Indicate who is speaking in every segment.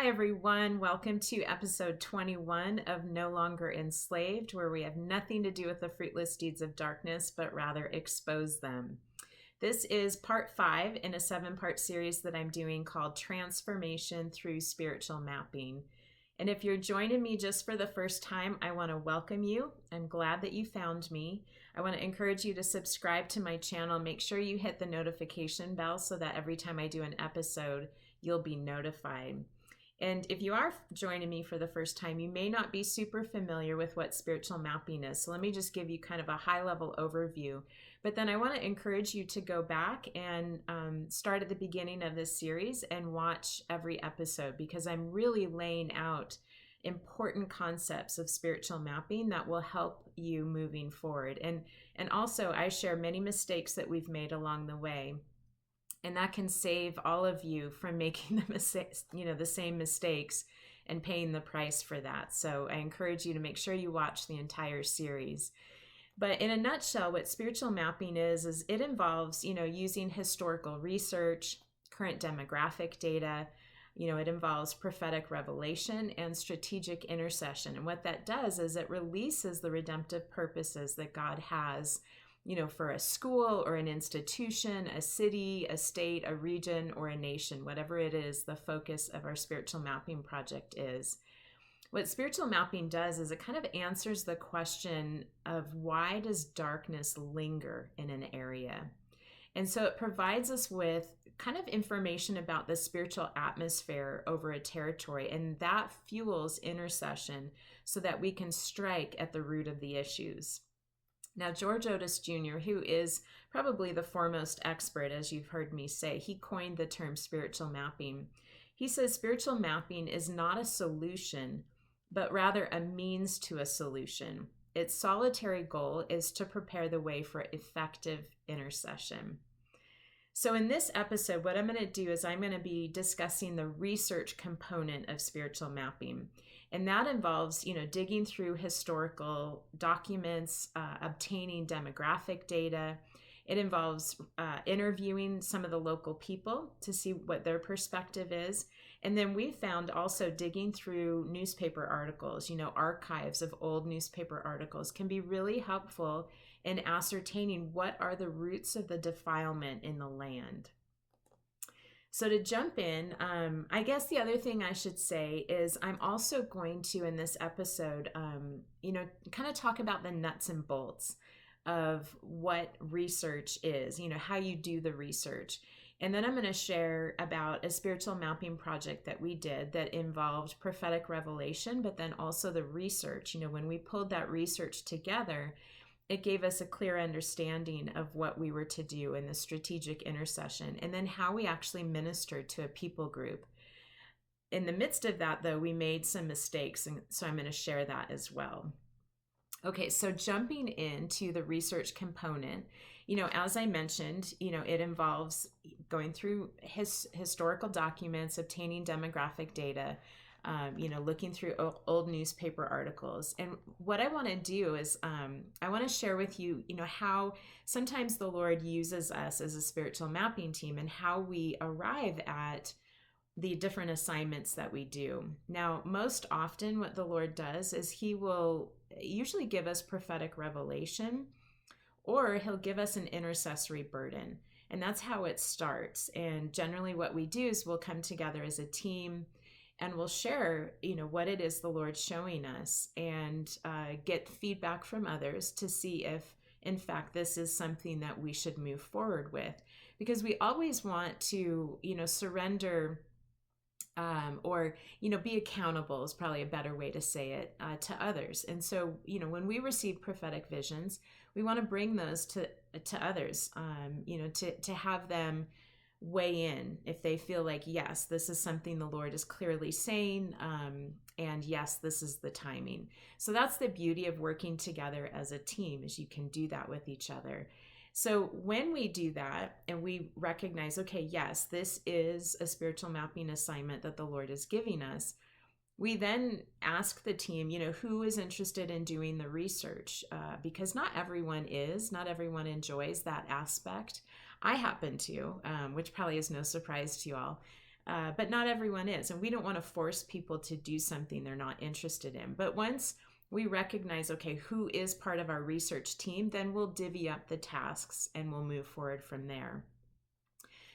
Speaker 1: Hi, everyone. Welcome to episode 21 of No Longer Enslaved, where we have nothing to do with the fruitless deeds of darkness, but rather expose them. This is part 5 in a 7-part series that I'm doing called Transformation Through Spiritual Mapping. And if you're joining me just for the first time, I want to welcome you. I'm glad that you found me. I want to encourage you to subscribe to my channel. Make sure you hit the notification bell so that every time I do an episode, you'll be notified. And if you are joining me for the first time, you may not be super familiar with what spiritual mapping is. So let me just give you kind of a high-level overview. But then I want to encourage you to go back and start at the beginning of this series and watch every episode, because I'm really laying out important concepts of spiritual mapping that will help you moving forward. And also, I share many mistakes that we've made along the way. And that can save all of you from making the same mistakes and paying the price for that. So I encourage you to make sure you watch the entire series. But in a nutshell, what spiritual mapping is it involves, using historical research, current demographic data. It involves prophetic revelation and strategic intercession. And what that does is it releases the redemptive purposes that God has for a school or an institution, a city, a state, a region, or a nation, whatever it is the focus of our spiritual mapping project is. What spiritual mapping does is it kind of answers the question of why does darkness linger in an area? And so it provides us with kind of information about the spiritual atmosphere over a territory, and that fuels intercession so that we can strike at the root of the issues. Now, George Otis Jr., who is probably the foremost expert, as you've heard me say, he coined the term spiritual mapping. He says spiritual mapping is not a solution, but rather a means to a solution. Its solitary goal is to prepare the way for effective intercession. So in this episode, what I'm going to do is I'm going to be discussing the research component of spiritual mapping. And that involves, digging through historical documents, obtaining demographic data. It involves interviewing some of the local people to see what their perspective is. And then we found also digging through newspaper articles, archives of old newspaper articles can be really helpful in ascertaining what are the roots of the defilement in the land. So to jump in, I guess the other thing I should say is I'm also going to, in this episode, kind of talk about the nuts and bolts of what research is, how you do the research. And then I'm going to share about a spiritual mapping project that we did that involved prophetic revelation, but then also the research. When we pulled that research together, it gave us a clear understanding of what we were to do in the strategic intercession, and then how we actually ministered to a people group. In the midst of that, though, we made some mistakes, and so I'm going to share that as well. Okay, so jumping into the research component, as I mentioned, it involves going through historical documents, obtaining demographic data, looking through old newspaper articles. And what I want to do is I want to share with you, how sometimes the Lord uses us as a spiritual mapping team and how we arrive at the different assignments that we do. Now, most often what the Lord does is he will usually give us prophetic revelation, or he'll give us an intercessory burden. And that's how it starts. And generally what we do is we'll come together as a team and we'll share, what it is the Lord's showing us, and get feedback from others to see if, in fact, this is something that we should move forward with. Because we always want to, surrender or, be accountable is probably a better way to say it, to others. And so, when we receive prophetic visions, we want to bring those to others, to have them weigh in if they feel like, yes, this is something the Lord is clearly saying, and yes, this is the timing. So that's the beauty of working together as a team, is you can do that with each other. So when we do that and we recognize, okay, yes, this is a spiritual mapping assignment that the Lord is giving us, we then ask the team, who is interested in doing the research, because not everyone enjoys that aspect. I happen to, which probably is no surprise to you all. But not everyone is. And we don't want to force people to do something they're not interested in. But once we recognize, okay, who is part of our research team, then we'll divvy up the tasks and we'll move forward from there.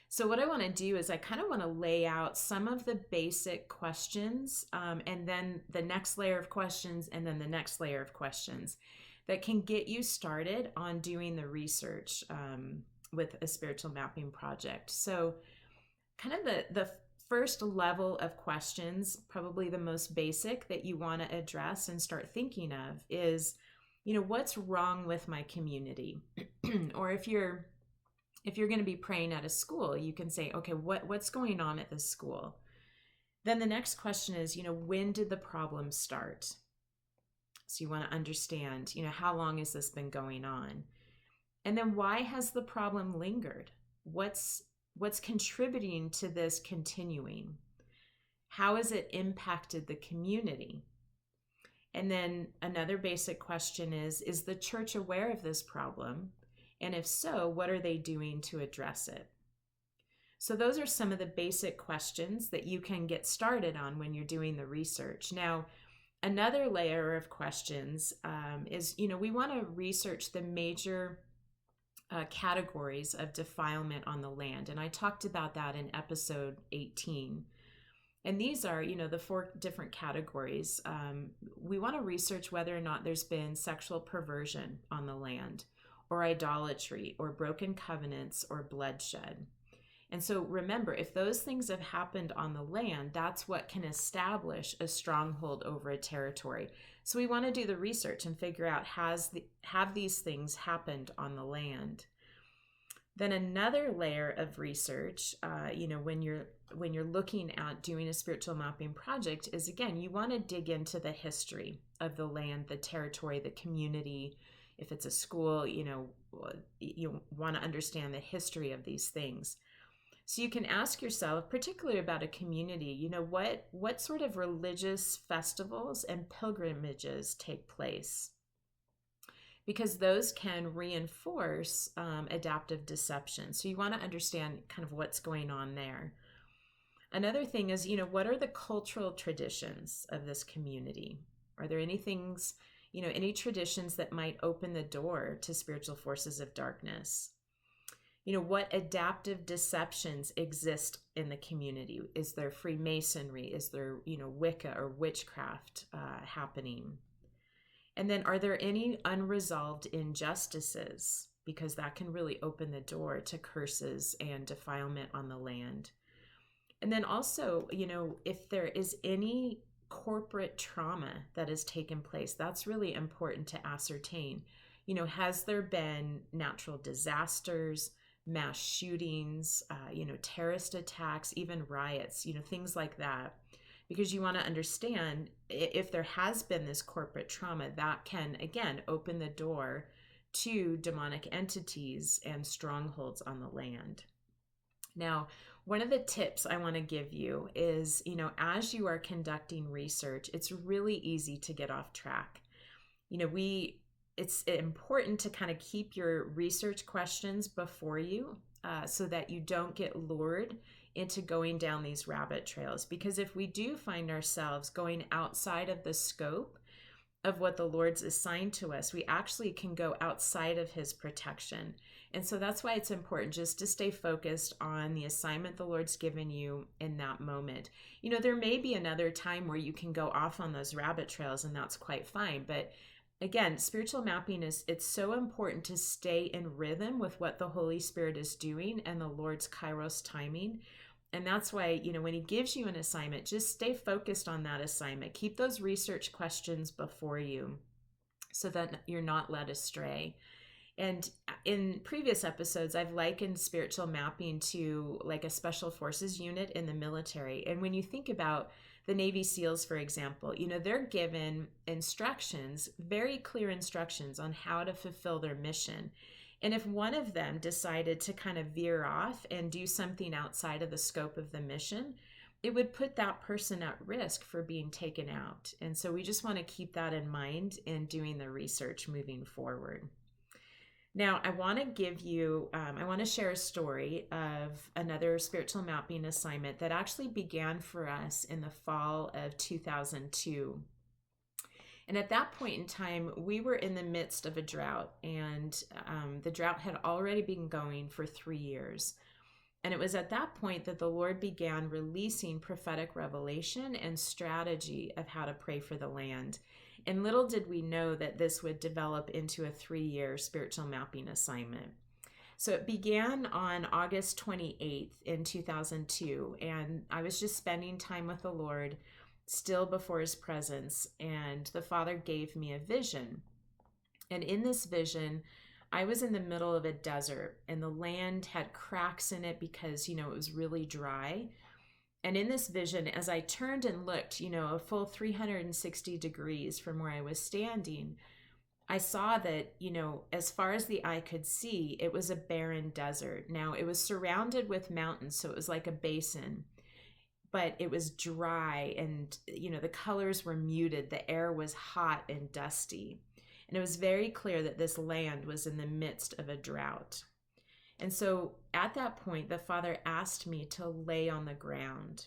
Speaker 1: So what I want to do is I kind of want to lay out some of the basic questions, and then the next layer of questions, and then the next layer of questions that can get you started on doing the research with a spiritual mapping project. So kind of the first level of questions, probably the most basic that you want to address and start thinking of is, what's wrong with my community? Or if you're going to be praying at a school, you can say, okay, what's going on at this school? Then the next question is, when did the problem start? So you want to understand, how long has this been going on? And then why has the problem lingered? What's contributing to this continuing? How has it impacted the community? And then another basic question is the church aware of this problem? And if so, what are they doing to address it? So those are some of the basic questions that you can get started on when you're doing the research. Now, another layer of questions is, we want to research the major categories of defilement on the land. And I talked about that in episode 18. And these are, the 4 different categories. We want to research whether or not there's been sexual perversion on the land, or idolatry, or broken covenants, or bloodshed. And so remember, if those things have happened on the land, that's what can establish a stronghold over a territory. So we want to do the research and figure out, have these things happened on the land? Then another layer of research, when you're looking at doing a spiritual mapping project, is, again, you want to dig into the history of the land, the territory, the community. If it's a school, you want to understand the history of these things. So you can ask yourself, particularly about a community, what sort of religious festivals and pilgrimages take place? Because those can reinforce adaptive deception. So you want to understand kind of what's going on there. Another thing is, what are the cultural traditions of this community? Are there any things, any traditions that might open the door to spiritual forces of darkness? What adaptive deceptions exist in the community? Is there Freemasonry? Is there, Wicca or witchcraft happening? And then, are there any unresolved injustices? Because that can really open the door to curses and defilement on the land. And then also, if there is any corporate trauma that has taken place, that's really important to ascertain. Has there been natural disasters, mass shootings, terrorist attacks, even riots, things like that? Because you want to understand, if there has been this corporate trauma, that can, again, open the door to demonic entities and strongholds on the land. Now, one of the tips I want to give you is, as you are conducting research, it's really easy to get off track. It's important to kind of keep your research questions before you so that you don't get lured into going down these rabbit trails. Because if we do find ourselves going outside of the scope of what the Lord's assigned to us, we actually can go outside of his protection. And so that's why it's important just to stay focused on the assignment the Lord's given you in that moment. There may be another time where you can go off on those rabbit trails, and that's quite fine. But again, spiritual mapping it's so important to stay in rhythm with what the Holy Spirit is doing and the Lord's Kairos timing. And that's why, when he gives you an assignment, just stay focused on that assignment. Keep those research questions before you so that you're not led astray. And in previous episodes, I've likened spiritual mapping to like a special forces unit in the military. And when you think about the Navy SEALs, for example, they're given instructions, very clear instructions on how to fulfill their mission. And if one of them decided to kind of veer off and do something outside of the scope of the mission, it would put that person at risk for being taken out. And so we just want to keep that in mind in doing the research moving forward. Now, I want to give you, I want to share a story of another spiritual mapping assignment that actually began for us in the fall of 2002. And at that point in time, we were in the midst of a drought, and the drought had already been going for 3 years. And it was at that point that the Lord began releasing prophetic revelation and strategy of how to pray for the land. And little did we know that this would develop into a 3-year spiritual mapping assignment. So it began on August 28th in 2002, and I was just spending time with the Lord, still before his presence, and the Father gave me a vision. And in this vision, I was in the middle of a desert, and the land had cracks in it because, it was really dry. And in this vision, as I turned and looked, a full 360 degrees from where I was standing, I saw that, as far as the eye could see, it was a barren desert. Now, it was surrounded with mountains, so it was like a basin, but it was dry, and, the colors were muted. The air was hot and dusty. And it was very clear that this land was in the midst of a drought. And so at that point, the Father asked me to lay on the ground.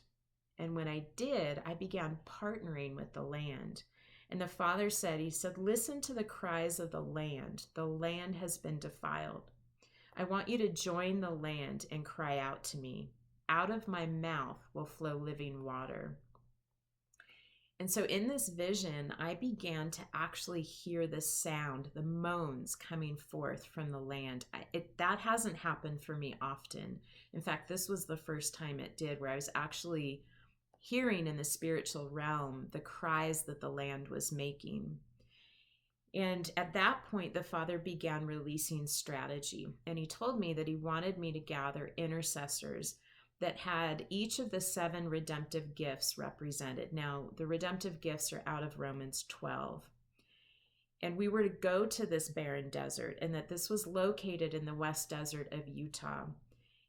Speaker 1: And when I did, I began partnering with the land. And the Father said, listen to the cries of the land. The land has been defiled. I want you to join the land and cry out to me. Out of my mouth will flow living water. And so in this vision, I began to actually hear the sound, the moans coming forth from the land. That hasn't happened for me often. In fact, this was the first time it did, where I was actually hearing in the spiritual realm the cries that the land was making. And at that point, the Father began releasing strategy. And he told me that he wanted me to gather intercessors that had each of the 7 redemptive gifts represented. Now, the redemptive gifts are out of Romans 12. And we were to go to this barren desert, and that this was located in the West Desert of Utah.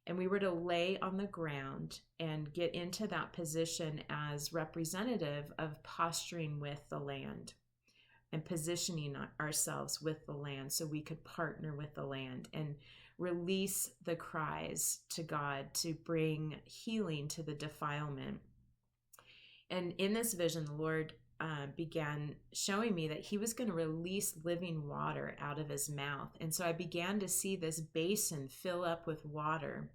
Speaker 1: And we were to lay on the ground and get into that position as representative of posturing with the land and positioning ourselves with the land so we could partner with the land and release the cries to God to bring healing to the defilement. And in this vision, the Lord began showing me that he was going to release living water out of his mouth. And so I began to see this basin fill up with water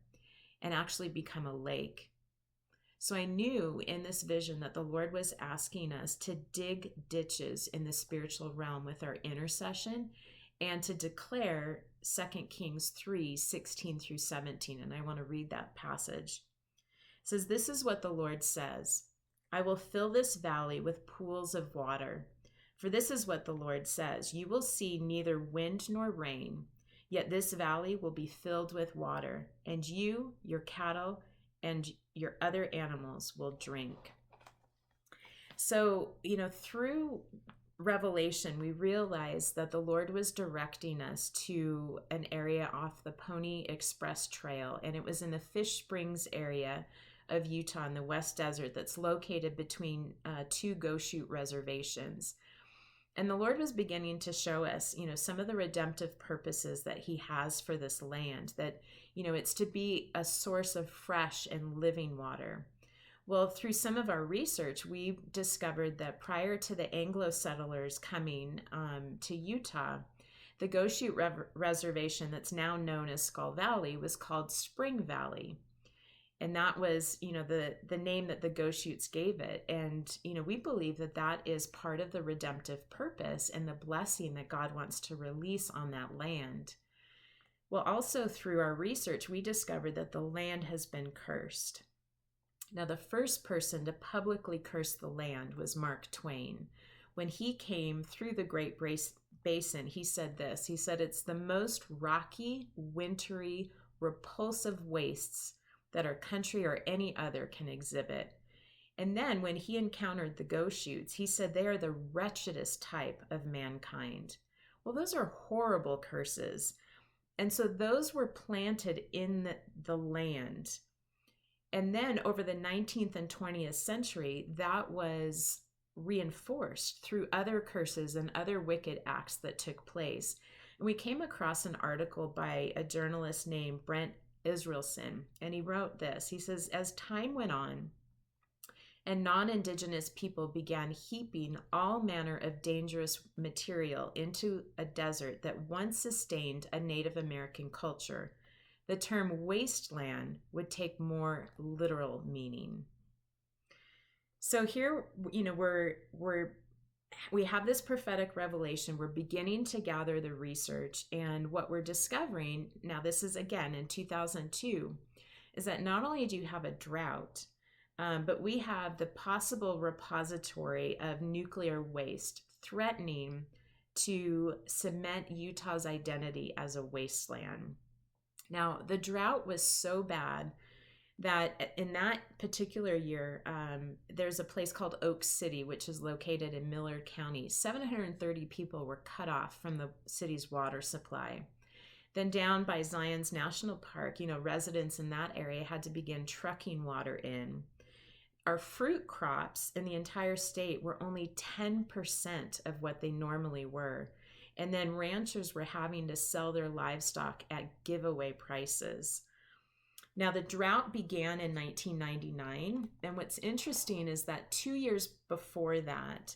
Speaker 1: and actually become a lake. So I knew in this vision that the Lord was asking us to dig ditches in the spiritual realm with our intercession and to declare 2 Kings 3:16 through 17. And I want to read that passage. It says, "This is what the Lord says. I will fill this valley with pools of water. For this is what the Lord says. You will see neither wind nor rain, yet this valley will be filled with water, and you, your cattle, and your other animals will drink." So, through Revelation, we realized that the Lord was directing us to an area off the Pony Express Trail, and it was in the Fish Springs area of Utah in the West Desert that's located between 2 Goshute reservations. And the Lord was beginning to show us, some of the redemptive purposes that he has for this land, that, it's to be a source of fresh and living water. Well, through some of our research, we discovered that prior to the Anglo settlers coming to Utah, the Goshute reservation that's now known as Skull Valley was called Spring Valley. And that was, the name that the Goshutes gave it. And, we believe that that is part of the redemptive purpose and the blessing that God wants to release on that land. Well, also through our research, we discovered that the land has been cursed. Now, the first person to publicly curse the land was Mark Twain. When he came through the Great Basin, he said this. He said, "It's the most rocky, wintry, repulsive wastes that our country or any other can exhibit." And then when he encountered the Goshutes, he said they are the wretchedest type of mankind. Well, those are horrible curses. And so those were planted in the land. And then over the 19th and 20th century, that was reinforced through other curses and other wicked acts that took place. We came across an article by a journalist named Brent Israelson, and he wrote this. He says, as time went on and non-Indigenous people began heaping all manner of dangerous material into a desert that once sustained a Native American culture, the term wasteland would take more literal meaning. So here, we have this prophetic revelation. We're beginning to gather the research, and what we're discovering, now this is again in 2002, is that not only do you have a drought, but we have the possible repository of nuclear waste threatening to cement Utah's identity as a wasteland. Now, the drought was so bad that in that particular year, there's a place called Oak City, which is located in Miller County. 730 people were cut off from the city's water supply. Then down by Zion's National Park, residents in that area had to begin trucking water in. Our fruit crops in the entire state were only 10% of what they normally were. And then ranchers were having to sell their livestock at giveaway prices. Now, the drought began in 1999, and what's interesting is that 2 years before that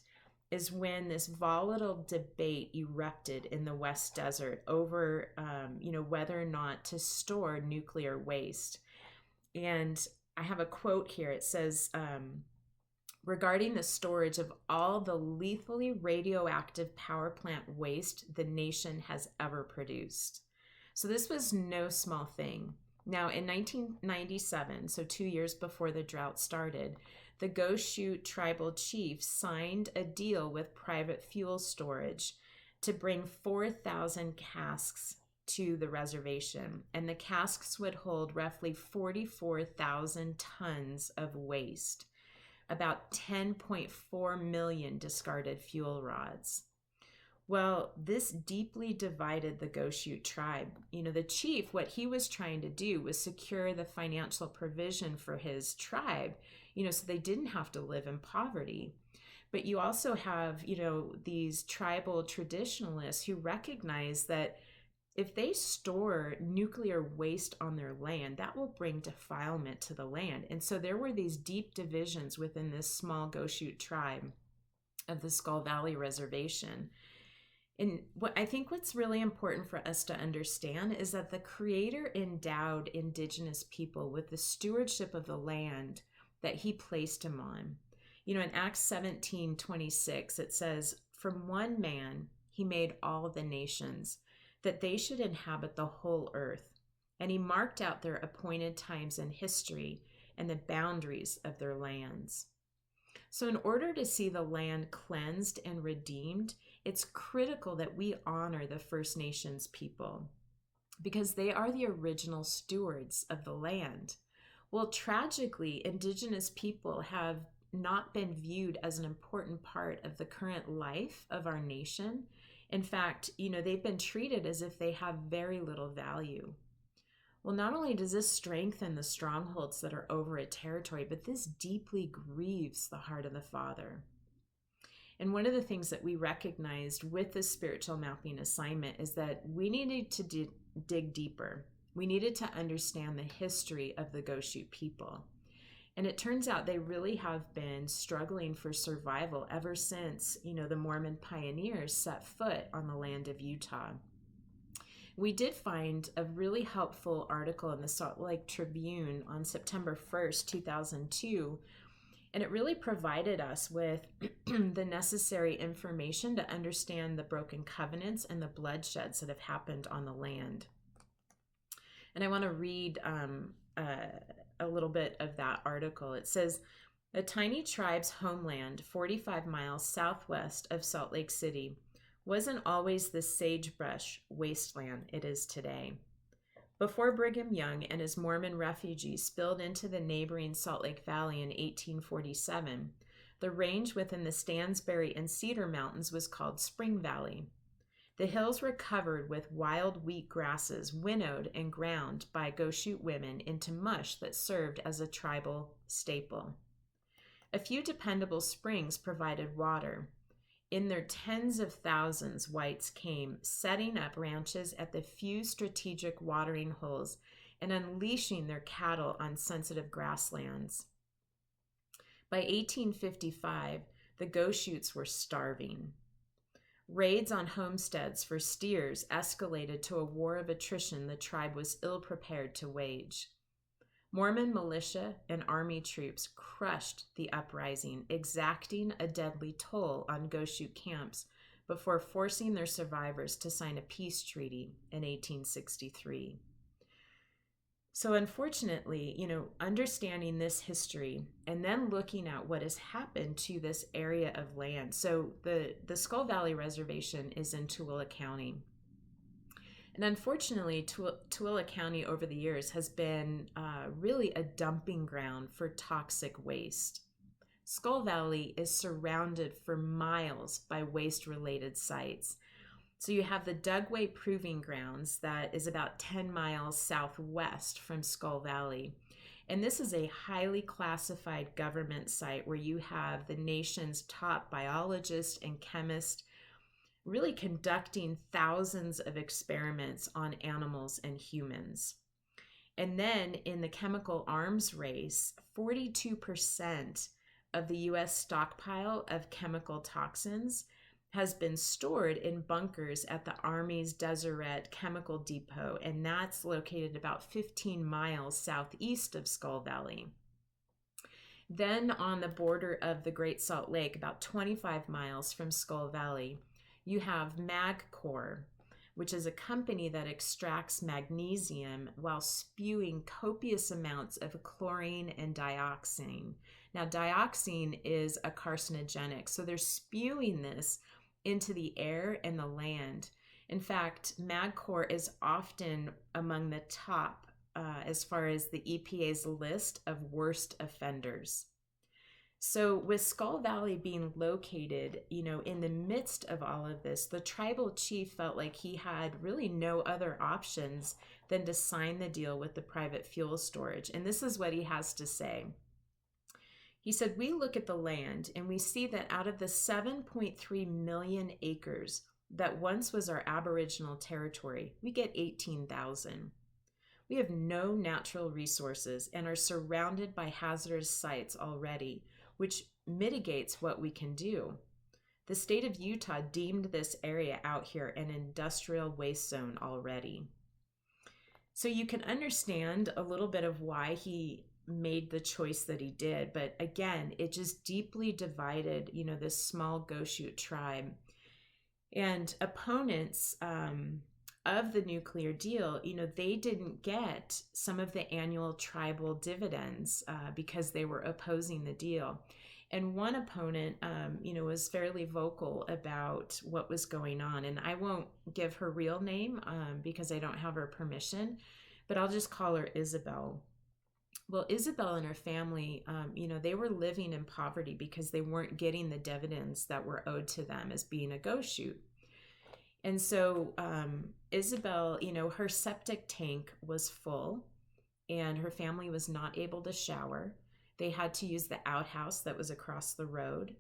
Speaker 1: is when this volatile debate erupted in the West Desert over, whether or not to store nuclear waste. And I have a quote here. It says, regarding the storage of all the lethally radioactive power plant waste the nation has ever produced. So this was no small thing. Now, in 1997, so 2 years before the drought started, the Goshoot tribal chief signed a deal with private fuel storage to bring 4,000 casks to the reservation, and the casks would hold roughly 44,000 tons of waste, about 10.4 million discarded fuel rods. Well, this deeply divided the Goshoot tribe. The chief, what he was trying to do was secure the financial provision for his tribe, so they didn't have to live in poverty. But you also have, these tribal traditionalists who recognize that if they store nuclear waste on their land, that will bring defilement to the land. And so there were these deep divisions within this small Goshoot tribe of the Skull Valley Reservation. And what's really important for us to understand is that the Creator endowed Indigenous people with the stewardship of the land that He placed them on. In Acts 17:26, it says, "From one man He made all the nations, that they should inhabit the whole earth. And He marked out their appointed times in history and the boundaries of their lands." So in order to see the land cleansed and redeemed, it's critical that we honor the First Nations people because they are the original stewards of the land. Well, tragically, Indigenous people have not been viewed as an important part of the current life of our nation. In fact, they've been treated as if they have very little value. Well, not only does this strengthen the strongholds that are over a territory, but this deeply grieves the heart of the Father. And one of the things that we recognized with this spiritual mapping assignment is that we needed to dig deeper. We needed to understand the history of the Goshoot people. And it turns out they really have been struggling for survival ever since, the Mormon pioneers set foot on the land of Utah. We did find a really helpful article in the Salt Lake Tribune on September 1st, 2002, and it really provided us with the necessary information to understand the broken covenants and the bloodsheds that have happened on the land. And I want to read a little bit of that article. It says, "A tiny tribe's homeland, 45 miles southwest of Salt Lake City, wasn't always the sagebrush wasteland it is today. Before Brigham Young and his Mormon refugees spilled into the neighboring Salt Lake Valley in 1847, the range within the Stansbury and Cedar Mountains was called Spring Valley. The hills were covered with wild wheat grasses, winnowed and ground by Goshoot women into mush that served as a tribal staple. A few dependable springs provided water. In their tens of thousands, whites came, setting up ranches at the few strategic watering holes and unleashing their cattle on sensitive grasslands. By 1855, the Goshutes were starving. Raids on homesteads for steers escalated to a war of attrition the tribe was ill-prepared to wage. Mormon militia and army troops crushed the uprising, exacting a deadly toll on Goshute camps before forcing their survivors to sign a peace treaty in 1863. So unfortunately, understanding this history and then looking at what has happened to this area of land. So the Skull Valley Reservation is in Tooele County. And unfortunately, Tooele County over the years has been really a dumping ground for toxic waste. Skull Valley is surrounded for miles by waste-related sites. So you have the Dugway Proving Grounds that is about 10 miles southwest from Skull Valley. And this is a highly classified government site where you have the nation's top biologists and chemists really conducting thousands of experiments on animals and humans. And then in the chemical arms race, 42% of the U.S. stockpile of chemical toxins has been stored in bunkers at the Army's Deseret Chemical Depot, and that's located about 15 miles southeast of Skull Valley. Then on the border of the Great Salt Lake, about 25 miles from Skull Valley, you have MagCorp, which is a company that extracts magnesium while spewing copious amounts of chlorine and dioxin. Now, dioxin is a carcinogenic, so they're spewing this into the air and the land. In fact, MagCorp is often among the top as far as the EPA's list of worst offenders. So with Skull Valley being located, in the midst of all of this, the tribal chief felt like he had really no other options than to sign the deal with the private fuel storage. And this is what he has to say. He said, "We look at the land and we see that out of the 7.3 million acres that once was our Aboriginal territory, we get 18,000. We have no natural resources and are surrounded by hazardous sites already, which mitigates what we can do. The state of Utah deemed this area out here an industrial waste zone already." So you can understand a little bit of why he made the choice that he did. But again, it just deeply divided, this small Goshute tribe. And opponents of the nuclear deal, they didn't get some of the annual tribal dividends because they were opposing the deal. And one opponent, was fairly vocal about what was going on. And I won't give her real name because I don't have her permission, but I'll just call her Isabel. Well, Isabel and her family, they were living in poverty because they weren't getting the dividends that were owed to them as being a Goshute. And so Isabel, her septic tank was full and her family was not able to shower. They had to use the outhouse that was across the road.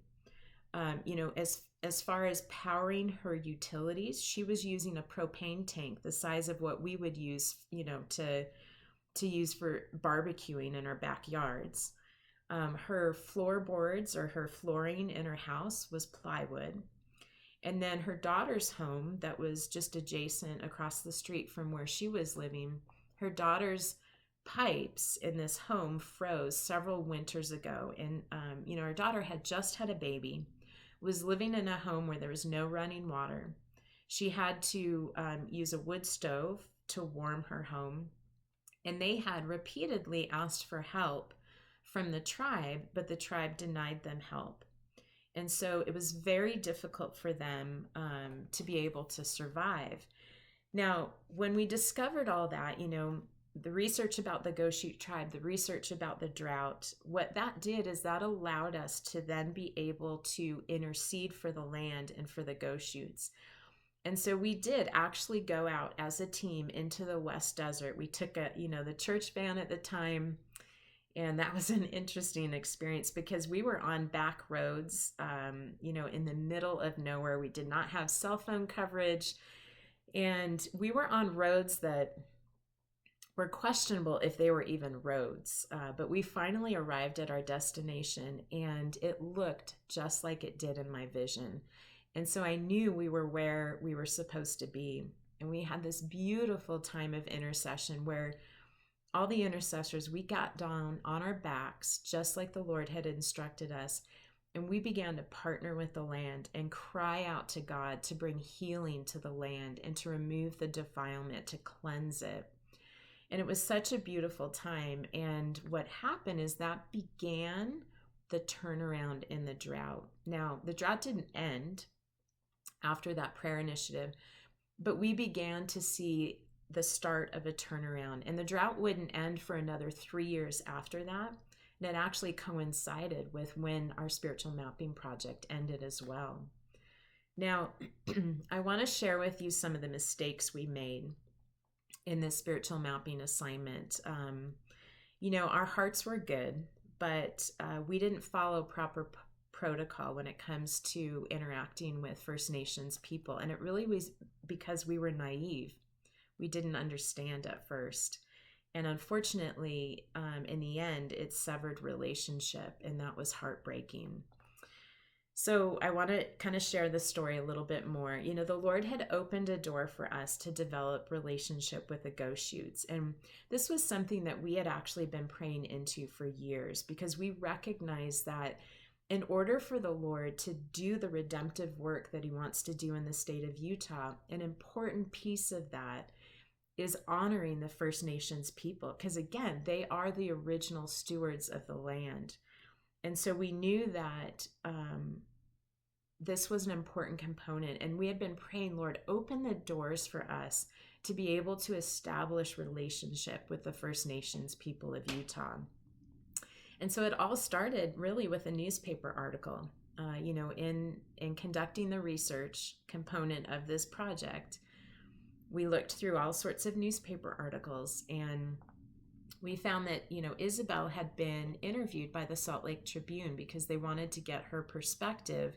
Speaker 1: As far as powering her utilities, she was using a propane tank the size of what we would use, to use for barbecuing in our backyards. Her floorboards or her flooring in her house was plywood. And then her daughter's home that was just adjacent across the street from where she was living, her daughter's pipes in this home froze several winters ago. And, her daughter had just had a baby, was living in a home where there was no running water. She had to use a wood stove to warm her home. And they had repeatedly asked for help from the tribe, but the tribe denied them help. And so it was very difficult for them to be able to survive. Now, when we discovered all that, the research about the Goshute tribe, the research about the drought, what that did is that allowed us to then be able to intercede for the land and for the Goshutes. And so we did actually go out as a team into the West Desert. We took the church van at the time, And that was an interesting experience because we were on back roads, in the middle of nowhere. We did not have cell phone coverage. And we were on roads that were questionable if they were even roads. But we finally arrived at our destination, and it looked just like it did in my vision. And so I knew we were where we were supposed to be. And we had this beautiful time of intercession where all the intercessors, we got down on our backs, just like the Lord had instructed us. And we began to partner with the land and cry out to God to bring healing to the land and to remove the defilement, to cleanse it. And it was such a beautiful time. And what happened is that began the turnaround in the drought. Now, the drought didn't end after that prayer initiative, but we began to see the start of a turnaround. And the drought wouldn't end for another 3 years after that. And it actually coincided with when our spiritual mapping project ended as well. Now, I want to share with you some of the mistakes we made in this spiritual mapping assignment. Our hearts were good, but we didn't follow proper protocol when it comes to interacting with First Nations people. And it really was because we were naive. We didn't understand at first. And unfortunately, in the end, it severed relationship, and that was heartbreaking. So I want to kind of share the story a little bit more. The Lord had opened a door for us to develop relationship with the ghost shoots. And this was something that we had actually been praying into for years, because we recognized that in order for the Lord to do the redemptive work that he wants to do in the state of Utah, an important piece of that is honoring the First Nations people, because again, they are the original stewards of the land. And so we knew that this was an important component, and we had been praying, Lord, open the doors for us to be able to establish relationship with the First Nations people of Utah. And so it all started really with a newspaper article. In conducting the research component of this project, we looked through all sorts of newspaper articles, and we found that, Isabel had been interviewed by the Salt Lake Tribune because they wanted to get her perspective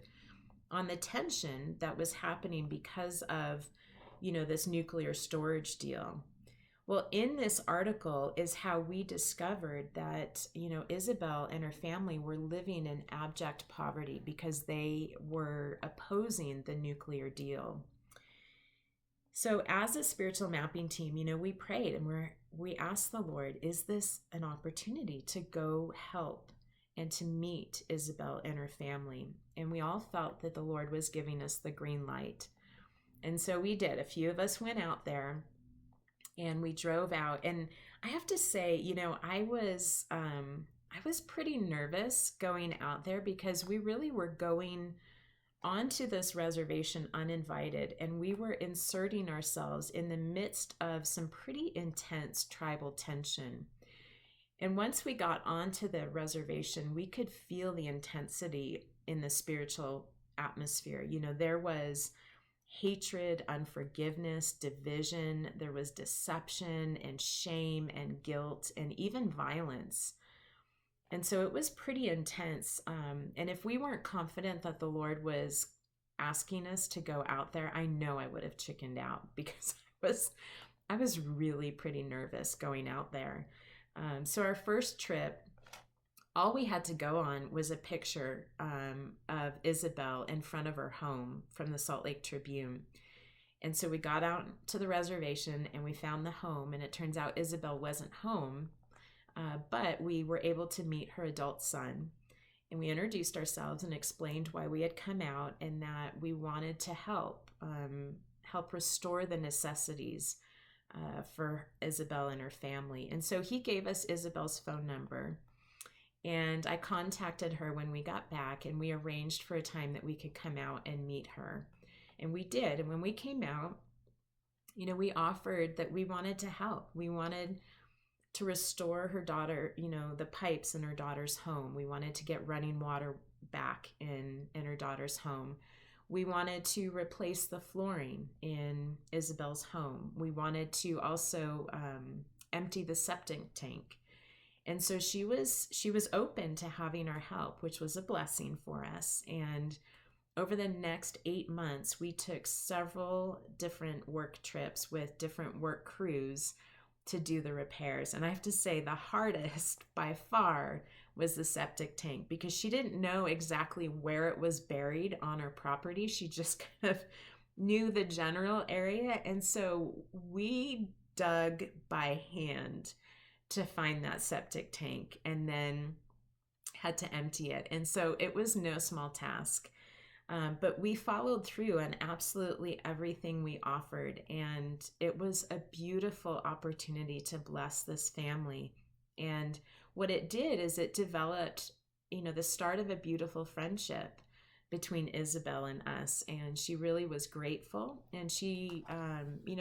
Speaker 1: on the tension that was happening because of, this nuclear storage deal. Well, in this article is how we discovered that, Isabel and her family were living in abject poverty because they were opposing the nuclear deal. So as a spiritual mapping team, we prayed and we asked the Lord, is this an opportunity to go help and to meet Isabel and her family? And we all felt that the Lord was giving us the green light. And so we did. A few of us went out there and we drove out. And I have to say, I was pretty nervous going out there because we really were going onto this reservation uninvited, and we were inserting ourselves in the midst of some pretty intense tribal tension. And once we got onto the reservation, we could feel the intensity in the spiritual atmosphere. There was hatred, unforgiveness, division, there was deception and shame and guilt and even violence. And so it was pretty intense. And if we weren't confident that the Lord was asking us to go out there, I know I would have chickened out because I was really pretty nervous going out there. So our first trip, all we had to go on was a picture of Isabel in front of her home from the Salt Lake Tribune. And so we got out to the reservation and we found the home, and it turns out Isabel wasn't home. But we were able to meet her adult son, and we introduced ourselves and explained why we had come out and that we wanted to help restore the necessities for Isabel and her family. And so he gave us Isabel's phone number, and I contacted her when we got back, and we arranged for a time that we could come out and meet her. And we did. And when we came out, we offered that we wanted to help. We wanted to restore her daughter, the pipes in her daughter's home. We wanted to get running water back in her daughter's home. We wanted to replace the flooring in Isabel's home. We wanted to also empty the septic tank. And so she was open to having our help, which was a blessing for us. And over the next 8 months, we took several different work trips with different work crews to do the repairs. And I have to say, the hardest by far was the septic tank, because she didn't know exactly where it was buried on her property. She just kind of knew the general area. And so we dug by hand to find that septic tank, and then had to empty it. And so it was no small task. But we followed through on absolutely everything we offered. And it was a beautiful opportunity to bless this family. And what it did is it developed, the start of a beautiful friendship between Isabel and us. And she really was grateful. And she,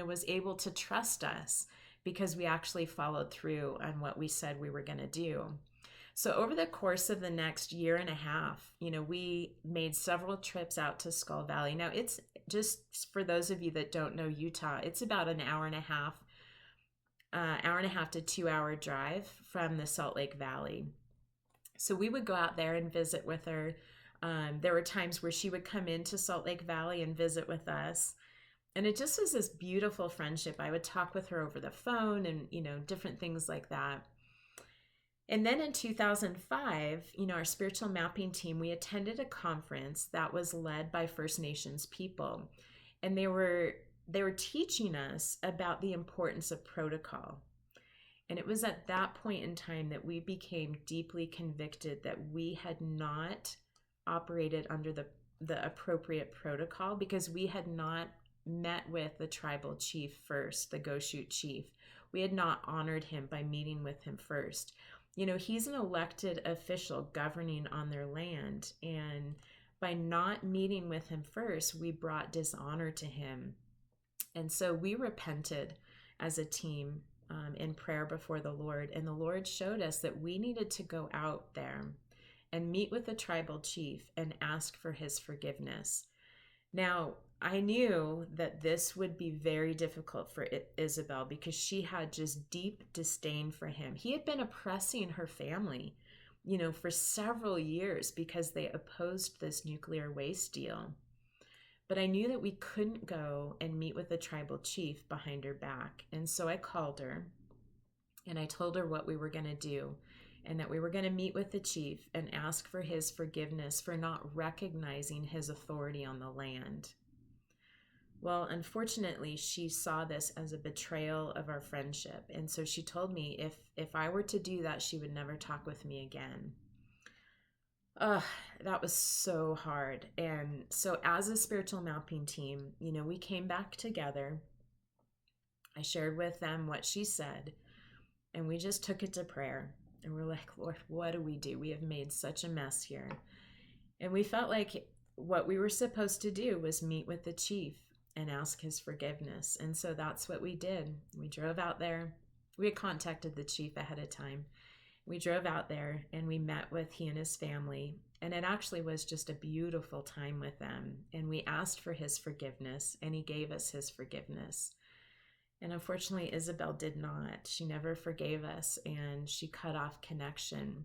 Speaker 1: was able to trust us because we actually followed through on what we said we were going to do. So over the course of the next year and a half, we made several trips out to Skull Valley. Now, it's just for those of you that don't know Utah, it's about an hour and a half to 2 hour drive from the Salt Lake Valley. So we would go out there and visit with her. There were times where she would come into Salt Lake Valley and visit with us. And it just was this beautiful friendship. I would talk with her over the phone and, different things like that. And then in 2005, our spiritual mapping team, we attended a conference that was led by First Nations people. And they were teaching us about the importance of protocol. And it was at that point in time that we became deeply convicted that we had not operated under the appropriate protocol, because we had not met with the tribal chief first, the Goshute chief. We had not honored him by meeting with him first. He's an elected official governing on their land. And by not meeting with him first, we brought dishonor to him. And so we repented as a team in prayer before the Lord. And the Lord showed us that we needed to go out there and meet with the tribal chief and ask for his forgiveness. Now, I knew that this would be very difficult for Isabel, because she had just deep disdain for him. He had been oppressing her family, for several years because they opposed this nuclear waste deal. But I knew that we couldn't go and meet with the tribal chief behind her back. And so I called her and I told her what we were going to do, and that we were going to meet with the chief and ask for his forgiveness for not recognizing his authority on the land. Well, unfortunately, she saw this as a betrayal of our friendship. And so she told me if I were to do that, she would never talk with me again. That was so hard. And so as a spiritual mapping team, we came back together. I shared with them what she said, and we just took it to prayer. And we're like, Lord, what do we do? We have made such a mess here. And we felt like what we were supposed to do was meet with the chief and ask his forgiveness. And so that's what we did. We drove out there. We had contacted the chief ahead of time. We drove out there and we met with he and his family. And it actually was just a beautiful time with them. And we asked for his forgiveness, and he gave us his forgiveness. And unfortunately, Isabel did not. She never forgave us, and she cut off connection.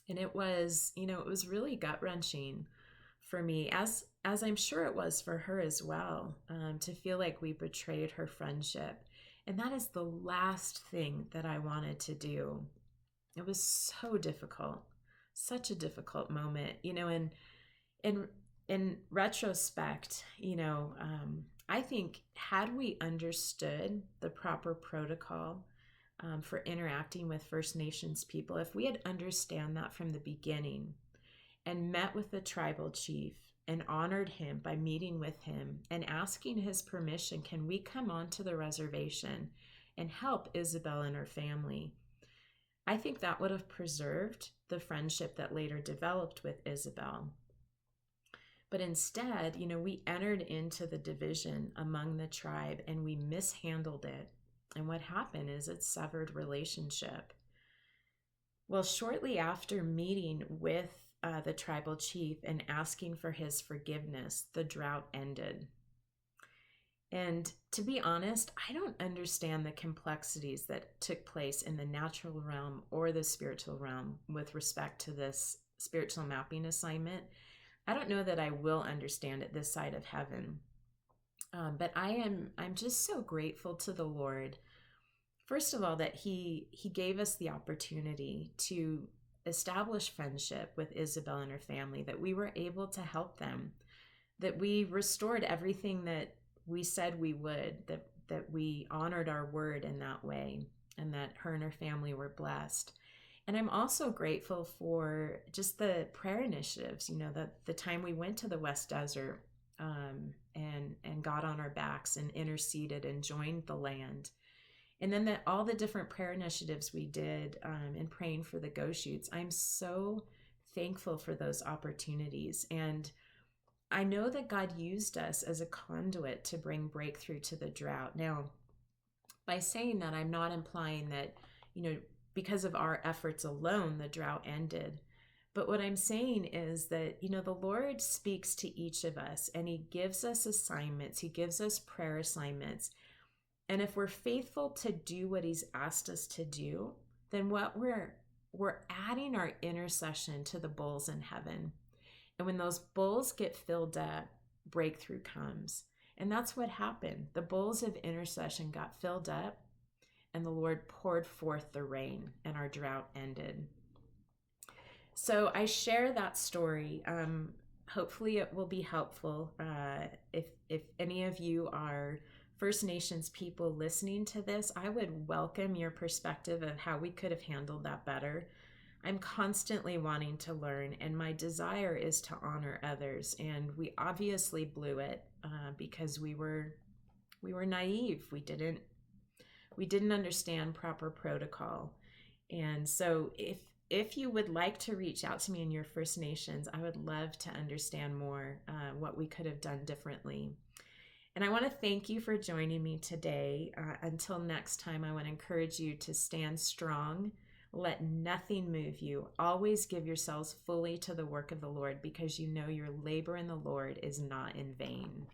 Speaker 1: And it was, it was really gut-wrenching for me, as I'm sure it was for her as well, to feel like we betrayed her friendship. And that is the last thing that I wanted to do. It was so difficult, such a difficult moment, and in retrospect, I think had we understood the proper protocol for interacting with First Nations people, if we had understand that from the beginning and met with the tribal chief and honored him by meeting with him and asking his permission, can we come onto the reservation and help Isabel and her family? I think that would have preserved the friendship that later developed with Isabel. But instead, we entered into the division among the tribe and we mishandled it. And what happened is it severed relationship. Well, shortly after meeting with the tribal chief and asking for his forgiveness, the drought ended. And to be honest, I don't understand the complexities that took place in the natural realm or the spiritual realm with respect to this spiritual mapping assignment. I don't know that I will understand it this side of heaven. But I'm just so grateful to the Lord. First of all, that he gave us the opportunity to establish friendship with Isabel and her family, that we were able to help them, that we restored everything that we said we would, that we honored our word in that way, and that her and her family were blessed. And I'm also grateful for just the prayer initiatives, the time we went to the West Desert and got on our backs and interceded and joined the land. And then all the different prayer initiatives we did in praying for the Go Shoots. I'm so thankful for those opportunities. And I know that God used us as a conduit to bring breakthrough to the drought. Now, by saying that, I'm not implying that, because of our efforts alone, the drought ended. But what I'm saying is that, the Lord speaks to each of us, and he gives us assignments. He gives us prayer assignments. And if we're faithful to do what he's asked us to do, then what we're adding our intercession to the bowls in heaven. And when those bowls get filled up, breakthrough comes. And that's what happened. The bowls of intercession got filled up, and the Lord poured forth the rain, and our drought ended. So I share that story. Hopefully it will be helpful. If any of you are First Nations people listening to this, I would welcome your perspective of how we could have handled that better. I'm constantly wanting to learn, and my desire is to honor others. And we obviously blew it because we were naive. We didn't understand proper protocol. And so if you would like to reach out to me in your First Nations, I would love to understand more what we could have done differently. And I want to thank you for joining me today. Until next time, I want to encourage you to stand strong. Let nothing move you. Always give yourselves fully to the work of the Lord, because you know your labor in the Lord is not in vain.